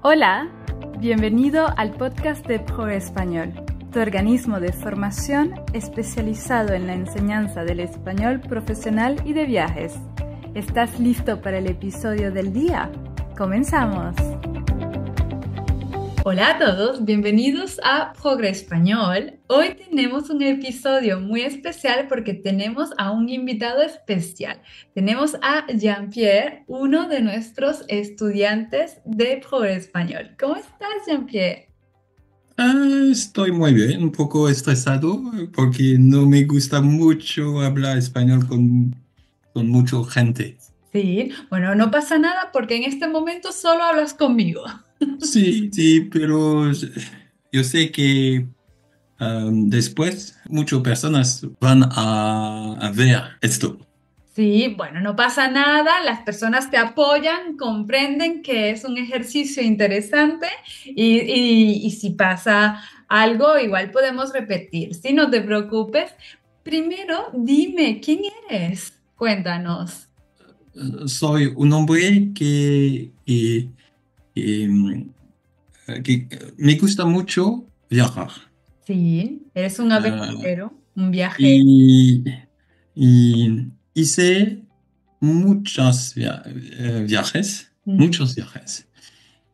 Hola, bienvenido al podcast de ProEspañol, tu organismo de formación especializado en la enseñanza del español profesional y de viajes. ¿Estás listo para el episodio del día? ¡Comenzamos! Hola a todos, bienvenidos a ProEspañol. Hoy tenemos un episodio muy especial porque tenemos a un invitado especial. Tenemos a Jean-Pierre, uno de nuestros estudiantes de ProEspañol. ¿Cómo estás, Jean-Pierre? Estoy muy bien, un poco estresado porque no me gusta mucho hablar español con mucha gente. Sí, bueno, no pasa nada porque en este momento solo hablas conmigo. Sí, sí, pero yo sé que después muchas personas van a ver esto. Sí, bueno, no pasa nada, las personas te apoyan, comprenden que es un ejercicio interesante y si pasa algo, igual podemos repetir, sí, no te preocupes. Primero, dime, ¿quién eres? Cuéntanos. Soy un hombre que me gusta mucho viajar. Sí, eres un Ah, aventurero, un viajero. y, y hice Ujú. muchos viajes.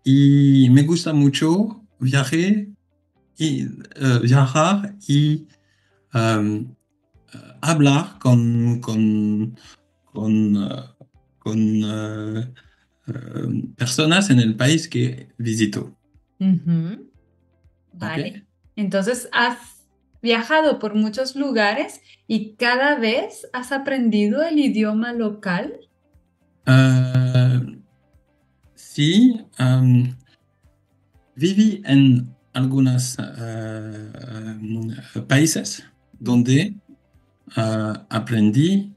Y me gusta mucho viajar y um, hablar con, uh, con personas en el país que visito. Ujú. ¿Ok? Vale. Entonces, has viajado por muchos lugares y cada vez has aprendido el idioma local. Uh, sí, viví en algunos países donde aprendí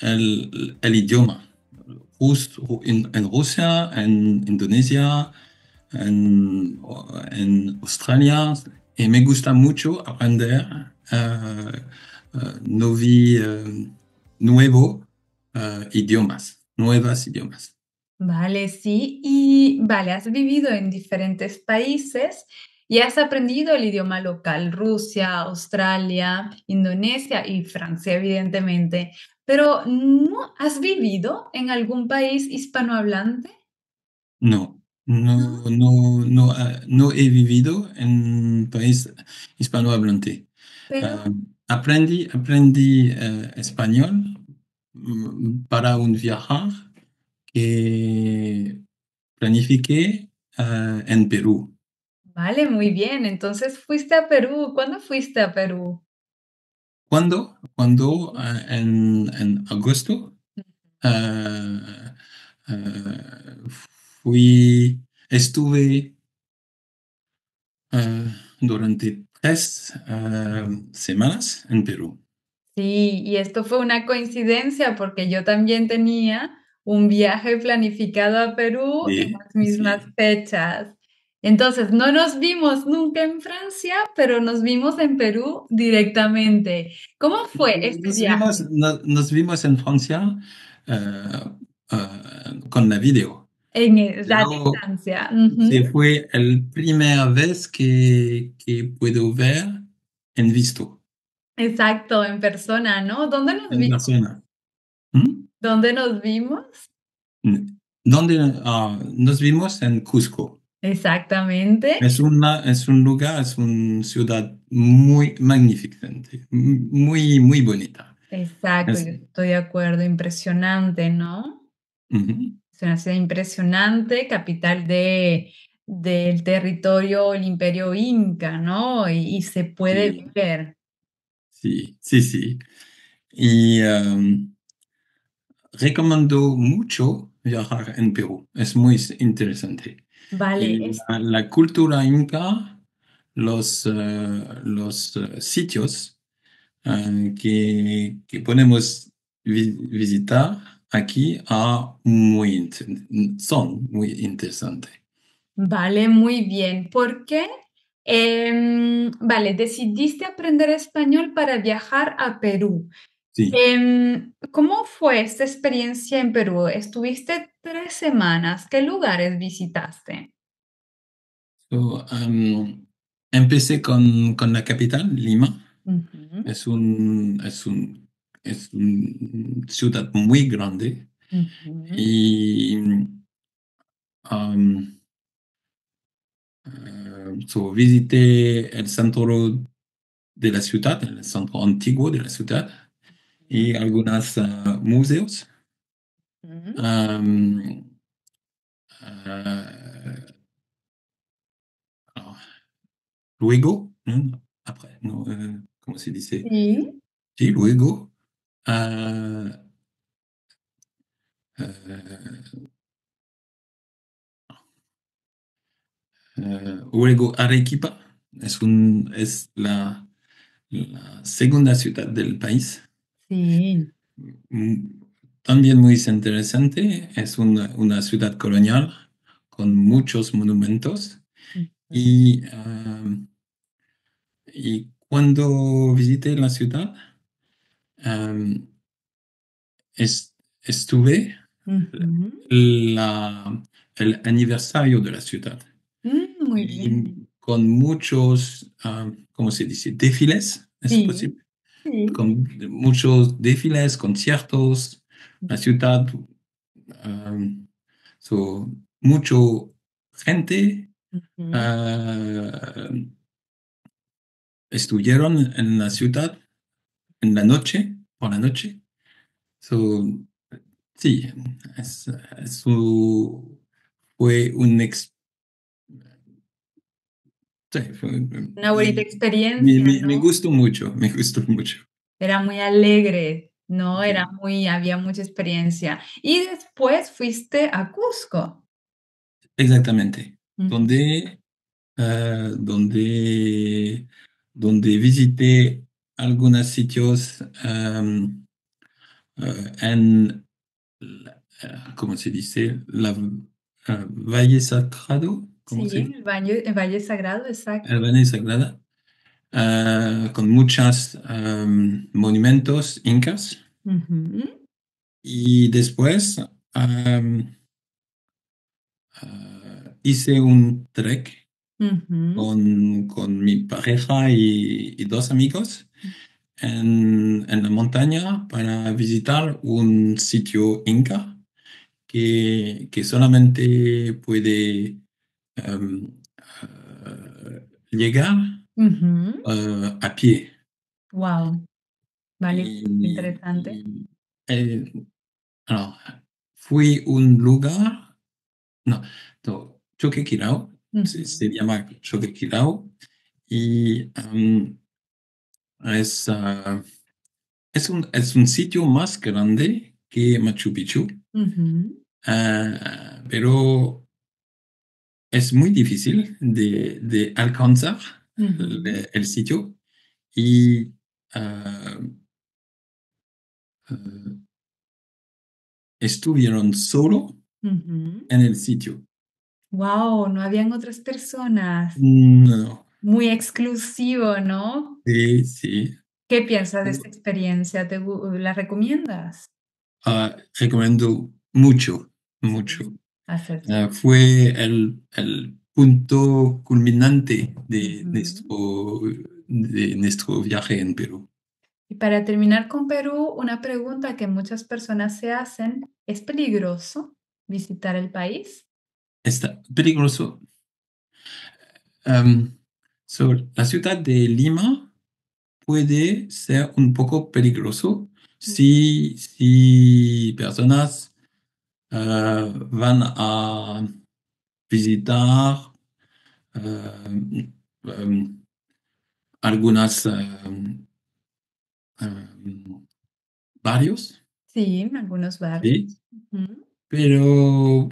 el idioma. En Rusia, en Indonesia, en Australia. Y me gusta mucho aprender novi, nuevo nuevas idiomas. Vale, sí. Y vale, has vivido en diferentes países y has aprendido el idioma local, Rusia, Australia, Indonesia y Francia, evidentemente. Pero ¿no has vivido en algún país hispanohablante? No, No. no he vivido en un país hispanohablante. Pero, Ah, aprendí español para un viaje que planifiqué en Perú. vale, muy bien. Entonces fuiste a Perú. ¿Cuándo fuiste a Perú? Cuando en agosto ah, fui, estuve durante 3 semanas en Perú. Sí, y esto fue una coincidencia porque yo también tenía un viaje planificado a Perú en Sí, las mismas sí. fechas. Entonces, no nos vimos nunca en Francia, pero nos vimos en Perú directamente. ¿Cómo fue este viaje? Nos vimos en Francia con la video. En la Pero distancia. se Ujú. fue la primera vez que puedo ver en visto, Exacto, en persona, ¿no? ¿Dónde nos en vimos? persona. ¿Mm? ¿Dónde nos vimos? Donde nos vimos en Cusco. Exactamente. Es un lugar, es una ciudad muy magnificente, muy bonita. Exacto, yo Es, estoy de acuerdo. Impresionante, ¿no? ujú, Es una ciudad impresionante, capital del territorio, el Imperio Inca, ¿no? Y se puede sí, ver. sí, sí, sí. Y recomiendo mucho viajar en Perú. Es muy interesante. Vale, Y la cultura inca, los sitios que podemos visitar aquí son muy interesantes. vale, muy bien. ¿Por qué? Vale, decidiste aprender español para viajar a Perú. Sí. ¿Cómo fue esta experiencia en Perú? Estuviste 3 semanas. ¿Qué lugares visitaste? So, empecé con la capital, Lima. Ujú, Es un, es un, es una ciudad muy grande ujú, y so, visité el centro de la ciudad, el centro antiguo de la ciudad y algunos museos. ujú. Um, uh, alors, luego, ¿no? Après, no, ¿cómo se dice? Sí, Sí, luego. uh, uh, luego Arequipa es la segunda ciudad del país. sí. Mm, También muy interesante, es una ciudad colonial con muchos monumentos Ujú, y cuando visité la ciudad, um, estuve ujú. la, el aniversario de la ciudad Muy bien. y con muchos, ¿cómo se dice? Desfiles, ¿es Sí, posible? sí. Con muchos desfiles, conciertos, la ciudad, um, so, mucho gente Ujú. ah, estuvieron en la ciudad en la noche, por la noche. So, sí, es, fue un sí, Una bonita y experiencia, me ¿no? gustó mucho, me gustó mucho. Era muy alegre, ¿no? Sí, Había mucha experiencia. Y después fuiste a Cusco. exactamente. Ujú. Donde, ah, donde, donde visité algunos sitios en, ¿cómo se dice? La Valle Sagrado, ¿cómo se Sí, dice? el Valle Sagrado, El exacto. Valle Sagrada, con muchos monumentos incas. Ujú, Y después hice un trek ujú, con mi pareja y dos amigos en la montaña para visitar un sitio inca que solamente puede em, llegar ujú. a pie. Wow, vale, interesante. Y, eh, alors, fui un lugar, no, no, Choquequirao, se Ujú, llama Choquequirao y es, es un sitio más grande que Machu Picchu, ujú, pero es muy difícil de alcanzar ujú, el sitio y ah, ah, estuvieron solo ujú. en el sitio. Wow, no habían otras personas. No, Muy exclusivo, ¿no? sí, sí. ¿Qué piensas de esta experiencia? ¿La recomiendas? Recomiendo mucho, mucho. Sí, hacerlo. Fue el punto culminante Ujú. de nuestro viaje en Perú. Y para terminar con Perú, una pregunta que muchas personas se hacen, ¿es peligroso visitar el país? Está peligroso. Um, la ciudad de Lima puede ser un poco peligroso Mm, si personas van a visitar um, algunas barrios, sí, en algunos barrios. ¿sí? Ujú. Pero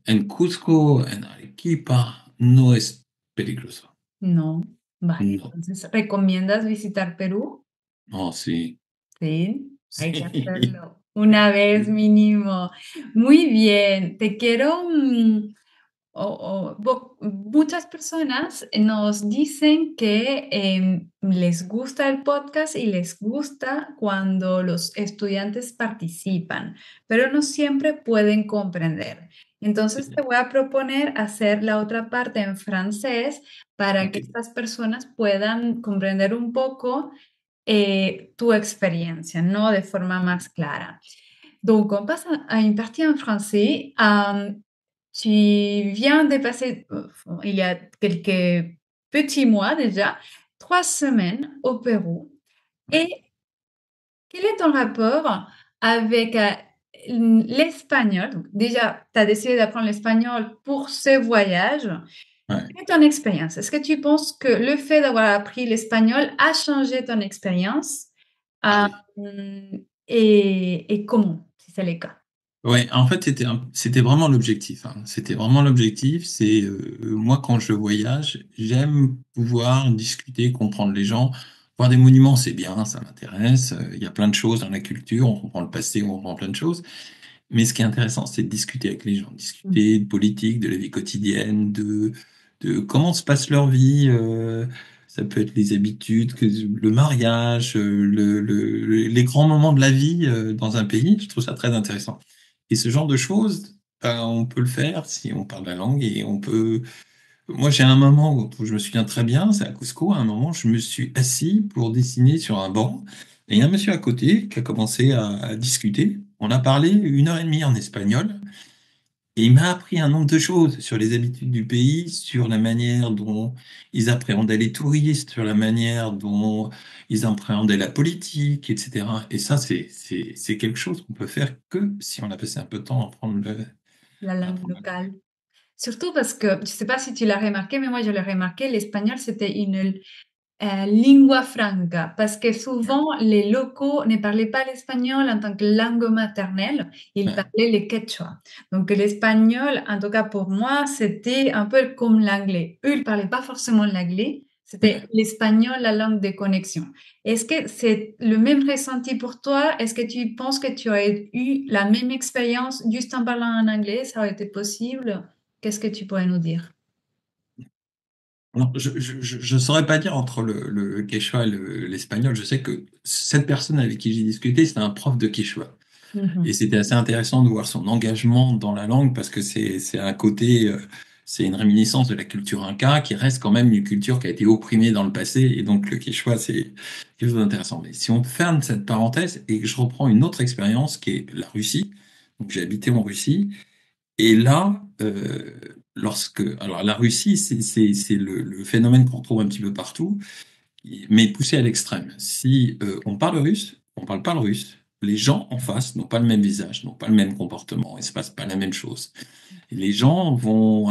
en Cusco, en Arequipa, no es peligroso. No, vale. No, Entonces, ¿recomiendas visitar Perú? no, sí. Sí, hay que Sí. hacerlo una vez mínimo. Muy bien, te quiero muchas personas nos dicen que les gusta el podcast y les gusta cuando los estudiantes participan, pero no siempre pueden comprender. Entonces te voy a proponer hacer la otra parte en francés para que Ok. estas personas puedan comprender un poco tu experiencia, ¿no? De forma más clara. Donc, on passe à une partie en français. Tu viens de passer, il y a quelques petits mois déjà, 3 semaines au Pérou. Ouais. Et quel est ton rapport avec l'espagnol? Donc, déjà, tu as décidé d'apprendre l'espagnol pour ce voyage. Ouais. Quelle est ton expérience? Est-ce que tu penses que le fait d'avoir appris l'espagnol a changé ton expérience? Ah Euh, oui. et comment, si c'est le cas? Ouais, en fait, c'était vraiment l'objectif, hein. C'était vraiment l'objectif. C'est moi quand je voyage, j'aime pouvoir discuter, comprendre les gens. Voir des monuments, c'est bien, ça m'intéresse. Il y a plein de choses dans la culture, on comprend le passé, on comprend plein de choses. Mais ce qui est intéressant, c'est de discuter avec les gens, discuter de politique, de la vie quotidienne, de comment se passe leur vie. Ça peut être les habitudes, le mariage, les grands moments de la vie dans un pays. Je trouve ça très intéressant. Et ce genre de choses, ben, on peut le faire si on parle la langue et on peut. Moi, j'ai un moment où je me souviens très bien, c'est à Cusco. À un moment, je me suis assis pour dessiner sur un banc. Et il y a un monsieur à côté qui a commencé à discuter. On a parlé 1 heure et demie en espagnol. Et il m'a appris un nombre de choses sur les habitudes du pays, sur la manière dont ils appréhendaient les touristes, sur la manière dont ils appréhendaient la politique, etc. Et ça, c'est quelque chose qu'on peut faire que si on a passé un peu de temps à La à langue apprendre. locale. Surtout parce que, je ne sais pas si tu l'as remarqué, mais moi je l'ai remarqué, l'espagnol c'était une lingua franca, parce que souvent les locaux ne parlaient pas l'espagnol en tant que langue maternelle, ils Ouais, parlaient le quechua. Donc l'espagnol, en tout cas pour moi, c'était un peu comme l'anglais. Eux, ils ne parlaient pas forcément l'anglais, c'était ouais. l'espagnol, la langue de connexion. Est-ce que c'est le même ressenti pour toi? Est-ce que tu penses que tu aurais eu la même expérience juste en parlant en anglais? Ça aurait été possible? Qu'est-ce que tu pourrais nous dire? Alors, je saurais pas dire entre le quechua et l'espagnol. Je sais que cette personne avec qui j'ai discuté, c'était un prof de quechua. Et Mhm. c'était assez intéressant de voir son engagement dans la langue parce que c'est un côté, c'est une réminiscence de la culture inca qui reste quand même une culture qui a été opprimée dans le passé. Et donc le quechua, c'est quelque chose d'intéressant. Mais si on ferme cette parenthèse et que je reprends une autre expérience qui est la Russie, donc j'ai habité en Russie. Et là, alors la Russie, c'est le phénomène qu'on retrouve un petit peu partout, mais poussé à l'extrême. Si on parle russe, on parle pas le russe. Les gens en face n'ont pas le même visage, n'ont pas le même comportement, il se passe pas la même chose. Et les gens vont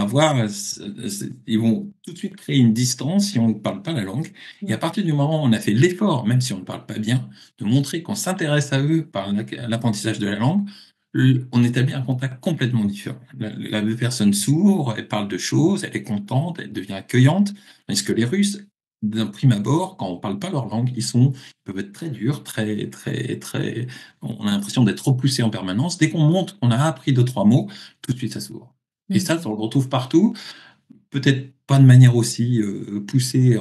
ils vont tout de suite créer une distance si on ne parle pas la langue. Et à partir du moment où on a fait l'effort, même si on ne parle pas bien, de montrer qu'on s'intéresse à eux par l'apprentissage de la langue, on établit un contact complètement différent. La personne s'ouvre, elle parle de choses, elle est contente, elle devient accueillante. Tandis que les Russes, d'un prime abord, quand on parle pas leur langue, ils peuvent être très durs, très. On a l'impression d'être repoussé en permanence. Dès qu'on montre qu'on a appris 2, 3 mots, tout de suite ça s'ouvre. Et ça, on le retrouve partout. Peut-être pas de manière aussi poussée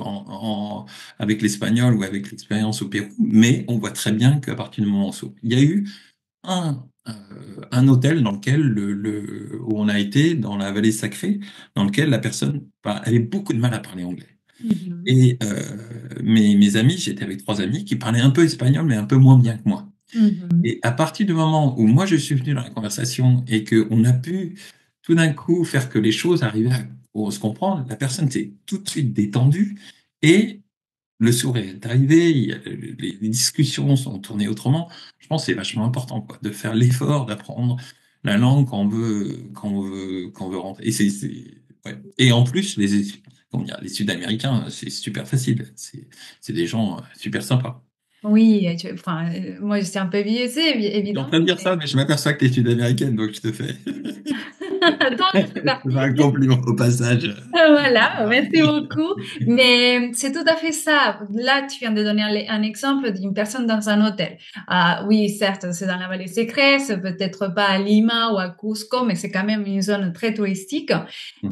avec l'espagnol ou avec l'expérience au Pérou, mais on voit très bien qu'à partir du moment où on s'ouvre. Il y a eu un hôtel dans lequel où on a été dans la vallée sacrée, dans lequel la personne avait beaucoup de mal à parler anglais. Mhm. Et mes amis, j'étais avec 3 amis qui parlaient un peu espagnol, mais un peu moins bien que moi. Mhm. Et à partir du moment où moi je suis venu dans la conversation et qu'on a pu tout d'un coup faire que les choses arrivaient à se comprendre, la personne s'est tout de suite détendue et le sourire est arrivé, les discussions sont tournées autrement. Je pense que c'est vachement important, quoi, de faire l'effort d'apprendre la langue quand on veut rentrer. Ouais. Et en plus, comment dire, les Sud-Américains, c'est super facile. C'est des gens super sympas. Oui, enfin, moi, j'étais un peu biaisée, Je suis en évidemment. train de dire ça, mais je m'aperçois que tu es Sud-Américaine, donc je te fais. Donc, c'est C'est parti. un compliment au passage. Voilà, merci beaucoup. Mais c'est tout à fait ça. Là, tu viens de donner un exemple d'une personne dans un hôtel. Ah, oui, certes, c'est dans la vallée secrète, c'est peut-être pas à Lima ou à Cusco, mais c'est quand même une zone très touristique.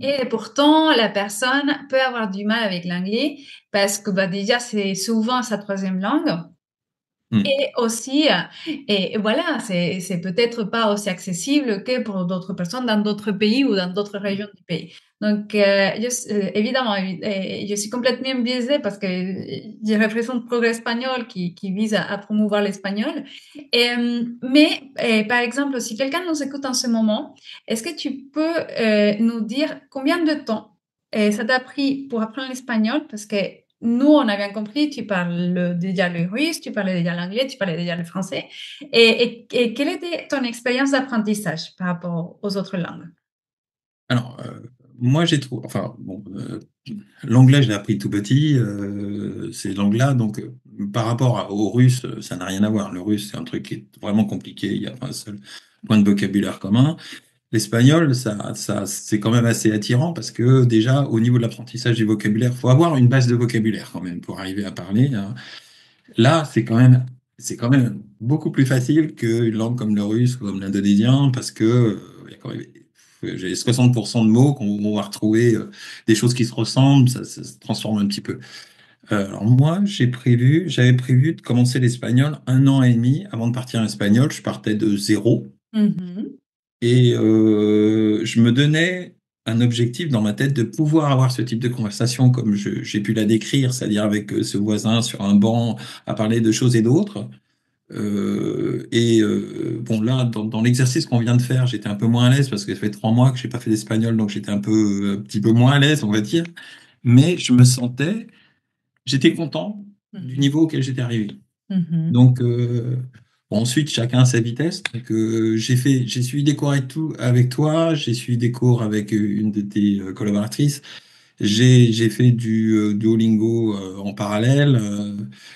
Et pourtant, la personne peut avoir du mal avec l'anglais parce que bah, déjà, c'est souvent sa troisième langue. Mm. Et aussi, et voilà, c'est peut-être pas aussi accessible que pour d'autres personnes dans d'autres pays ou dans d'autres régions du pays. Donc, évidemment, je suis complètement biaisée parce que je représente Progrès Espagnol qui vise à promouvoir l'espagnol. Mais, par exemple, si quelqu'un nous écoute en ce moment, est-ce que tu peux nous dire combien de temps ça t'a pris pour apprendre l'espagnol? Parce que nous, on a bien compris, tu parles déjà le russe, tu parlais déjà l'anglais, tu parlais déjà le français. Et quelle était ton expérience d'apprentissage par rapport aux autres langues? Alors, moi, j'ai trouvé, enfin, bon, l'anglais, je l'ai appris tout petit, ces langues-là, donc par rapport au russe, ça n'a rien à voir. Le russe, c'est un truc qui est vraiment compliqué, il y a pas un seul point de vocabulaire commun. L'espagnol, c'est quand même assez attirant parce que déjà, au niveau de l'apprentissage du vocabulaire, faut avoir une base de vocabulaire quand même pour arriver à parler, hein. Là, c'est quand même beaucoup plus facile qu'une langue comme le russe ou comme l'indonésien parce que il y a quand même, j'ai 60% de mots qu'on va retrouver, des choses qui se ressemblent, ça se transforme un petit peu. Alors moi, j'avais prévu de commencer l'espagnol 1 an et demi avant de partir en espagnol. Je partais de zéro Mhm. et je me donnais un objectif dans ma tête de pouvoir avoir ce type de conversation comme j'ai pu la décrire, c'est-à-dire avec ce voisin sur un banc à parler de choses et d'autres. Bon, là, dans l'exercice qu'on vient de faire, j'étais un peu moins à l'aise parce que ça fait 3 mois que j'ai pas fait d'espagnol, donc j'étais un petit peu moins à l'aise, on va dire. Mais j'étais content du Mhm. niveau auquel j'étais arrivé. Mhm. Donc, bon, ensuite, chacun a sa vitesse. Donc, j'ai suivi des cours avec toi, j'ai suivi des cours avec une de tes collaboratrices. J'ai fait du Duolingo en parallèle,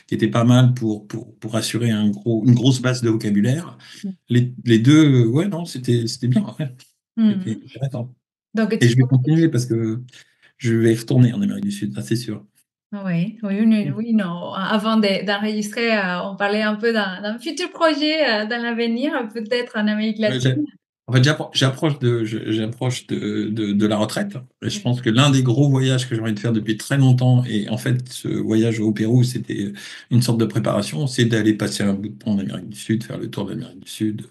qui était pas mal pour assurer une grosse base de vocabulaire. Les deux, ouais, non, c'était bien, ouais. C'était Mhm. intéressant. Donc, Et tu je vais continuer parce que je vais y retourner en Amérique du Sud, ça c'est sûr. oui, oui, oui, oui, non. Avant d'enregistrer, on parlait un peu d'un futur projet dans l'avenir, peut-être en Amérique Ouais, latine. en fait, j'approche de la retraite. Et je pense que l'un des gros voyages que j'ai envie de faire depuis très longtemps, et en fait, ce voyage au Pérou, c'était une sorte de préparation, c'est d'aller passer un bout de temps en Amérique du Sud, faire le tour de l'Amérique du Sud.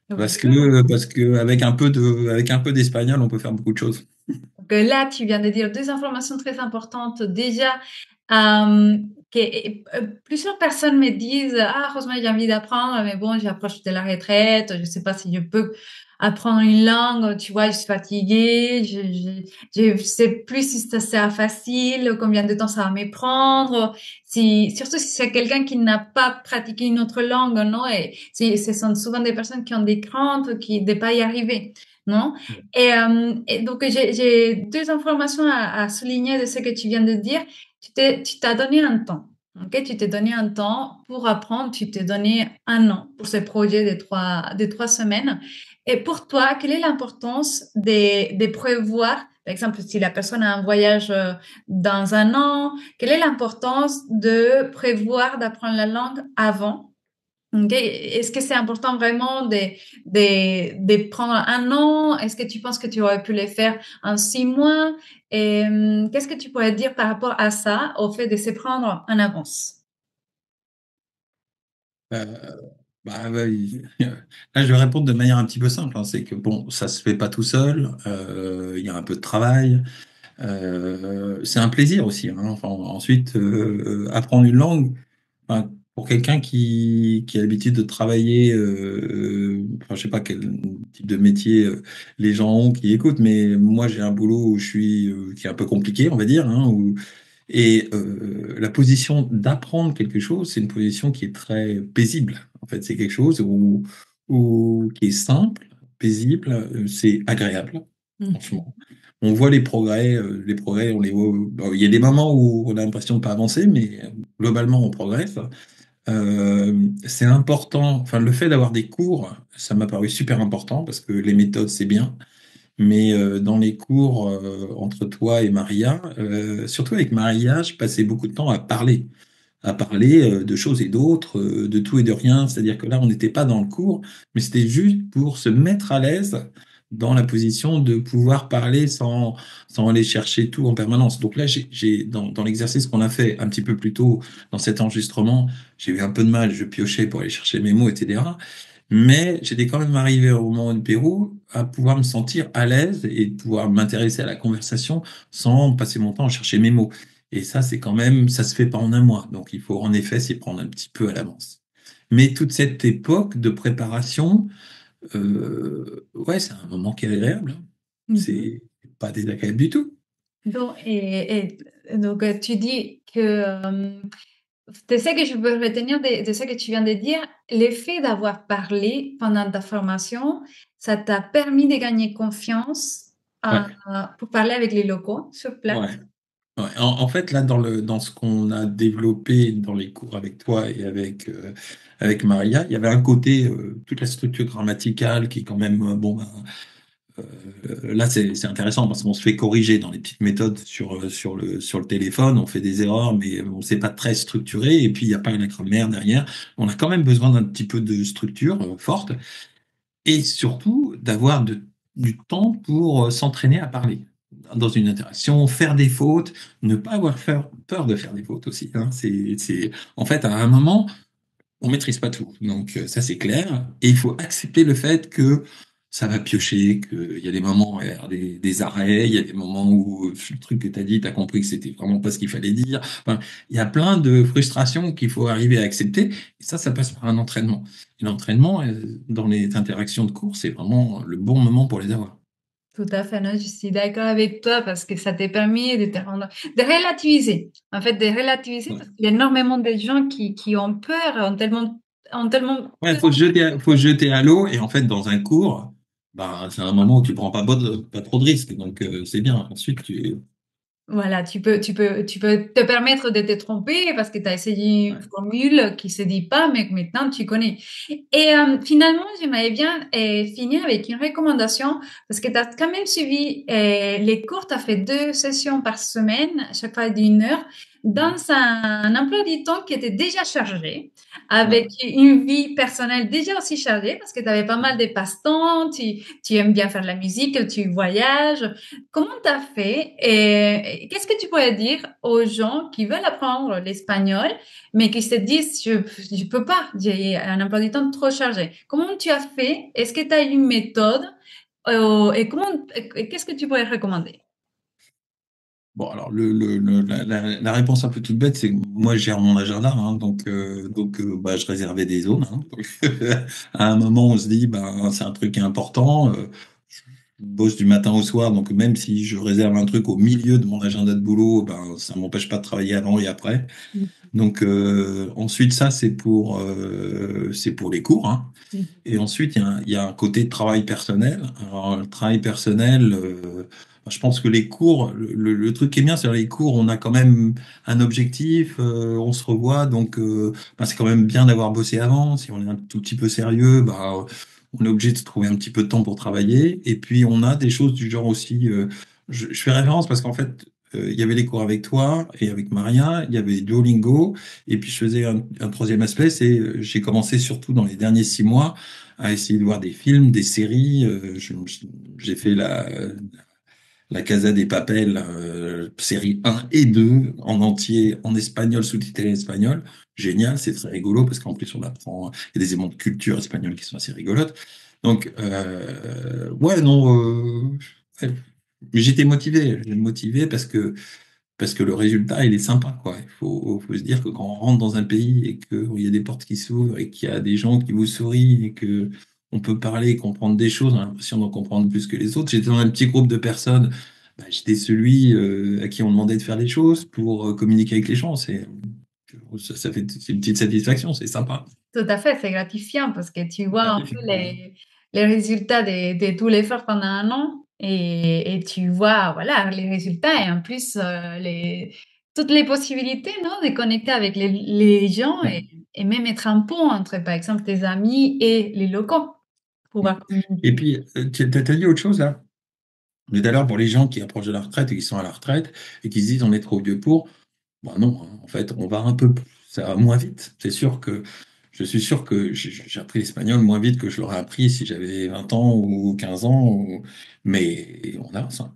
Oui. Parce que avec un peu d'espagnol, on peut faire beaucoup de choses. Donc là, tu viens de dire deux informations très importantes. Déjà, euh, plusieurs personnes me disent, ah, Rosemary, j'ai envie d'apprendre, mais bon, j'approche de la retraite, je sais pas si je peux apprendre une langue, tu vois, je suis fatiguée, je sais plus si ça sera facile, combien de temps ça va me prendre, surtout si c'est quelqu'un qui n'a pas pratiqué une autre langue, non? Et ce sont souvent des personnes qui ont des craintes, qui ne pas y arriver, non? Et donc, j'ai deux informations à souligner de ce que tu viens de dire. Tu t'as donné un temps. Ok, tu t'es donné un temps pour apprendre. Tu t'es donné un an pour ce projet de 3 semaines. Et pour toi, quelle est l'importance de prévoir, par exemple, si la personne a un voyage dans un an, quelle est l'importance de prévoir d'apprendre la langue avant? Ok. Est-ce que c'est important vraiment de prendre un an? Est-ce que tu penses que tu aurais pu le faire en 6 mois? Et qu'est-ce que tu pourrais dire par rapport à ça, au fait de se prendre en avance? Euh, ouais, là, je vais répondre de manière un petit peu simple, hein. C'est que bon, ça se fait pas tout seul. Il y a un peu de travail. C'est un plaisir aussi, hein. Enfin, ensuite, apprendre une langue, enfin, pour quelqu'un qui a l'habitude de travailler, enfin, je sais pas quel type de métier les gens ont qui écoutent, mais moi j'ai un boulot où je suis qui est un peu compliqué, on va dire, hein, et la position d'apprendre quelque chose, c'est une position qui est très paisible. En fait, c'est quelque chose qui est simple, paisible, c'est agréable, Mhm. franchement. On voit les progrès, on les voit. Bon, il y a des moments où on a l'impression de pas avancer, mais globalement, on progresse. C'est important. Enfin, le fait d'avoir des cours, ça m'a paru super important parce que les méthodes, c'est bien. Mais dans les cours entre toi et Maria, surtout avec Maria, je passais beaucoup de temps à parler de choses et d'autres, de tout et de rien. C'est-à-dire que là, on n'était pas dans le cours, mais c'était juste pour se mettre à l'aise dans la position de pouvoir parler sans aller chercher tout en permanence. Donc là, dans l'exercice qu'on a fait un petit peu plus tôt dans cet enregistrement, j'ai eu un peu de mal, je piochais pour aller chercher mes mots, etc. Mais j'étais quand même arrivé au moment du Pérou à pouvoir me sentir à l'aise et pouvoir m'intéresser à la conversation sans passer mon temps à chercher mes mots. Et ça, c'est quand même, ça se fait pas en un mois. Donc, il faut en effet s'y prendre un petit peu à l'avance. Mais toute cette époque de préparation, ouais, c'est un moment qui est agréable, hein. Mhm. C'est pas désagréable du tout. Donc, donc, tu dis que de ce que je peux retenir de ce que tu viens de dire, l'effet d'avoir parlé pendant ta formation, ça t'a permis de gagner confiance Ouais, pour parler avec les locaux sur place. ouais. Ouais. En fait, là, dans ce qu'on a développé dans les cours avec toi et avec Maria, il y avait un côté, toute la structure grammaticale qui est quand même, bon, ben, là, c'est intéressant parce qu'on se fait corriger dans les petites méthodes sur le téléphone, on fait des erreurs, mais on c'est pas très structuré, et puis il n'y a pas la grammaire derrière. On a quand même besoin d'un petit peu de structure forte, et surtout d'avoir du temps pour s'entraîner à parler dans une interaction, faire des fautes, ne pas avoir peur de faire des fautes aussi, hein. En fait, à un moment, on maîtrise pas tout. Donc ça c'est clair. Et il faut accepter le fait que ça va piocher, qu'il y a des moments, il y a des arrêts, il y a des moments où le truc que tu as dit, tu as compris que c'était vraiment pas ce qu'il fallait dire. Enfin, il y a plein de frustrations qu'il faut arriver à accepter. Et ça passe par un entraînement. Et l'entraînement, dans les interactions de cours, c'est vraiment le bon moment pour les avoir. Tout à fait, non, je suis d'accord avec toi parce que ça te permet de te rendre, de relativiser. En fait, de relativiser Ouais, parce qu'il y a énormément de gens qui ont peur, ont tellement ouais, faut se jeter à l'eau. Et en fait, dans un cours, bah, c'est un moment où tu prends pas trop de risques. Donc c'est bien. Ensuite, voilà, tu peux te permettre de te tromper parce que tu as essayé une ouais. formule qui se dit pas, mais que maintenant tu connais. Et finalement, j'aimerais bien finir avec une recommandation parce que tu as quand même suivi les cours, tu as fait 2 sessions par semaine, chaque fois d'1 heure, dans un emploi du temps qui était déjà chargé, avec Ouais. une vie personnelle déjà aussi chargée parce que tu avais pas mal de passe-temps, tu aimes bien faire de la musique, tu voyages. Comment tu as fait et qu'est-ce que tu pourrais dire aux gens qui veulent apprendre l'espagnol, mais qui se disent, je peux pas, j'ai un emploi du temps trop chargé. Comment tu as fait? Est-ce que tu as une méthode et qu'est-ce que tu pourrais recommander? Bon, alors la réponse un peu toute bête, c'est que moi je gère mon agenda, hein, bah, je réservais des zones, hein. Donc, à un moment, on se dit, bah, c'est un truc qui est important. Je bosse du matin au soir, donc même si je réserve un truc au milieu de mon agenda de boulot, ben, ça m'empêche pas de travailler avant et après. Donc ensuite, ça c'est pour les cours, hein. Et ensuite, il y a un côté de travail personnel. Alors, le travail personnel, je pense que les cours, le truc qui est bien, c'est les cours, on a quand même un objectif, on se revoit, donc c'est quand même bien d'avoir bossé avant. Si on est un tout petit peu sérieux, bah, on est obligé de se trouver un petit peu de temps pour travailler. Et puis, on a des choses du genre aussi. Je fais référence parce qu'en fait, il y avait les cours avec toi et avec Maria, il y avait Duolingo, et puis je faisais un troisième aspect, c'est j'ai commencé surtout dans les derniers 6 mois à essayer de voir des films, des séries. J'ai fait la Casa des Papel, série 1 et 2 en entier, en espagnol, sous-titré espagnol. Génial, c'est très rigolo parce qu'en plus on apprend, il y a des éléments de culture espagnole qui sont assez rigolotes. Donc, ouais, non, ouais. Mais j'étais motivé parce que le résultat, il est sympa, quoi. Faut se dire que quand on rentre dans un pays et qu'il y a des portes qui s'ouvrent et qu'il y a des gens qui vous sourient et que on peut parler et comprendre des choses, on a l'impression d'en comprendre plus que les autres. J'étais dans un petit groupe de personnes, bah, j'étais celui à qui on demandait de faire des choses pour communiquer avec les gens. Ça fait c'est une petite satisfaction, c'est sympa. Tout à fait, c'est gratifiant parce que tu vois un peu Gratifiant. les résultats de tout l'effort pendant un an et tu vois, voilà, les résultats et en plus, toutes les possibilités, non, de connecter avec les gens Ouais. et même être un pont entre, par exemple, tes amis et les locaux, Ouais. pouvoir Et communiquer. puis, t'as dit autre chose là? Mais d'ailleurs, pour les gens qui approchent de la retraite et qui sont à la retraite et qui se disent on est trop vieux pour, bah non, hein, en fait, on va un peu, ça va moins vite. Je suis sûr que j'ai appris l'espagnol moins vite que je l'aurais appris si j'avais 20 ans ou 15 ans, mais on a ça,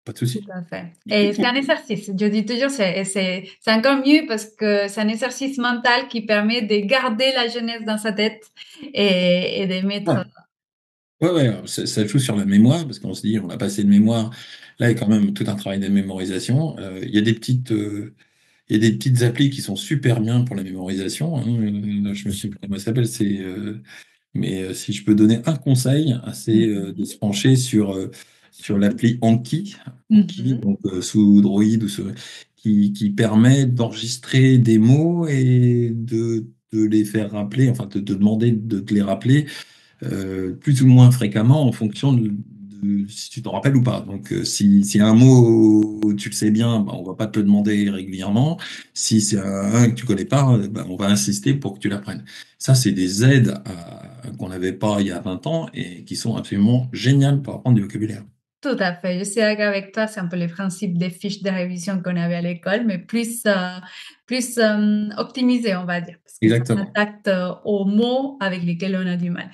pas de Tout souci. à fait. Et c'est un exercice. Je dis toujours, c'est encore mieux parce que c'est un exercice mental qui permet de garder la jeunesse dans sa tête et de Ouais, mettre. ouais, alors ça joue sur la mémoire parce qu'on se dit on a pas assez de mémoire. Là, il y a quand même tout un travail de mémorisation. Il y a des petites applis qui sont super bien pour la mémorisation, hein. Je me souviens plus comment ça s'appelle, si je peux donner un conseil, c'est de se pencher sur l'appli Anki, Anki, Mhm. donc sous Droid qui permet d'enregistrer des mots et de les faire rappeler, enfin de te demander de te les rappeler plus ou moins fréquemment en fonction de si tu t'en rappelles ou pas. Donc, si un mot, tu le sais bien, bah, on va pas te le demander régulièrement. Si c'est un que tu connais pas, bah, on va insister pour que tu l'apprennes. Ça, c'est des aides qu'on n'avait pas il y a 20 ans et qui sont absolument géniales pour apprendre du vocabulaire. Tout à fait. Je suis d'accord avec toi. C'est un peu le principe des fiches de révision qu'on avait à l'école, mais plus optimisé, on va dire, parce que ça Exactement. s'attaque aux mots avec lesquels on a du mal.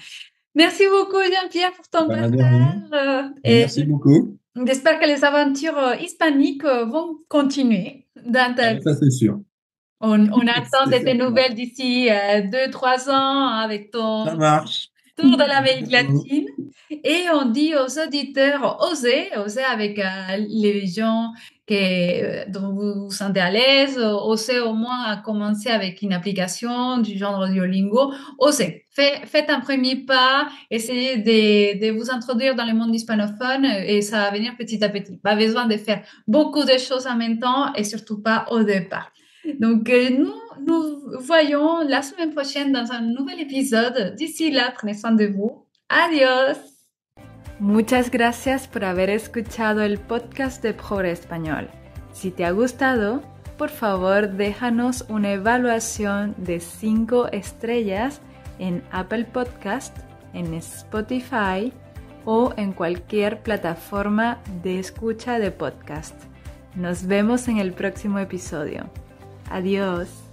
Merci beaucoup, Jean-Pierre, pour ton Bah, de rien. partage. Et Merci beaucoup. j'espère que les aventures hispaniques vont continuer dans ta Ça, vie. c'est sûr. On attend C'est de tes certain. nouvelles d'ici 2, 3 ans avec Ça ton marche. tour de l'Amérique Bientôt. latine. Et on dit aux auditeurs, osez avec les gens dont vous vous sentez à l'aise, osez au moins à commencer avec une application du genre Duolingo. Osez, faites un premier pas, essayez de vous introduire dans le monde hispanophone et ça va venir petit à petit. Pas besoin de faire beaucoup de choses en même temps et surtout pas au départ. Donc, nous voyons la semaine prochaine dans un nouvel épisode. D'ici là, prenez soin de vous. Adiós. Muchas gracias por haber escuchado el podcast de Pobre Español. Si te ha gustado, por favor déjanos una evaluación de 5 estrellas en Apple Podcast, en Spotify o en cualquier plataforma de escucha de podcast. Nos vemos en el próximo episodio. Adiós.